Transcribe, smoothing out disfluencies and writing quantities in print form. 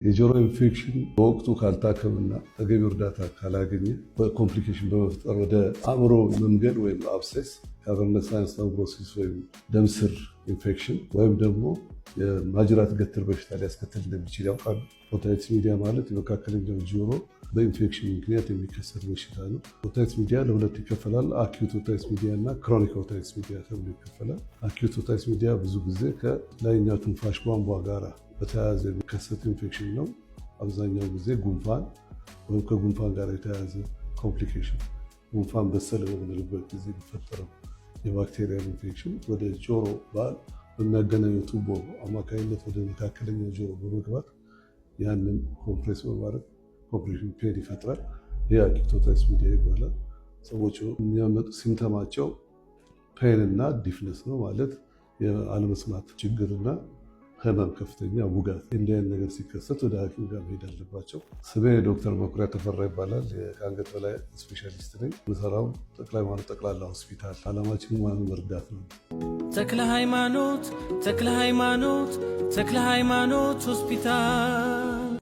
የጆሮ ኢንፌክሽን በወቅቱ ካልታከምና ተገቢ እርዳታ ካላገኘ በኮምፕሊኬሽን በመፍጠር ወደ አእምሮ መንገድ ወይም አብሴስ ካቨርነስ ሳይነስ ትሮምቦሲስ ወይም ደም ስር ኢንፌክሽን ወይም ደግሞ የማጅራት ገትር በሽታ ሊያስከትል እንደሚችል ያውቃሉ። ኦቲቲስ ሚዲያ ማለት የመካከለኛው ጆሮ በኢንፌክሽን ምክንያት የሚከሰት በሽታ ነው። ኦቲቲስ ሚዲያ ለሁለት ይከፈላል። አኪዩት ኦቲቲስ ሚዲያ እና ክሮኒክ ኦቲቲስ ሚዲያ ተብሎ ይከፈላል። አኪዩት ኦቲቲስ ሚዲያ ብዙ ጊዜ ከላይኛው ትንፋሽ ቧንቧ ጋር በተያያዘ የሚከሰት ኢንፌክሽን ነው። አብዛኛው ጊዜ ጉንፋን ወይም ከጉንፋን ጋር የተያያዘ ኮምፕሊኬሽን፣ ጉንፋን በሰለ በምንልበት ጊዜ የሚፈጠረው የባክቴሪያል ኢንፌክሽን ወደ ጆሮ በሚያገናኘው ቱቦ አማካኝነት ወደ መካከለኛ ጆሮ በመግባት ያንን ኮምፕሬስ በማድረግ ኮምፕሬሽን ፔን ይፈጥራል። ይህ አኪዩት ኦቲቲስ ሚዲያ ይባላል። ሰዎቹ የሚያመጡ ሲምተማቸው ፔን እና ዲፍነስ ነው ማለት የአለመስማት ችግርና ህመም፣ ከፍተኛ ውጋት። እንዲህ አይነት ነገር ሲከሰት ወደ ሐኪም ጋር መሄድ አለባቸው። ስሜ ዶክተር መኩሪያ ተፈራ ይባላል። ከአንገት በላይ ስፔሻሊስት ነኝ። የምሰራው ተክለ ሃይማኖት ጠቅላላ ሆስፒታል። ዓላማችን ማንን መርዳት ነው። ተክለ ሃይማኖት ሆስፒታል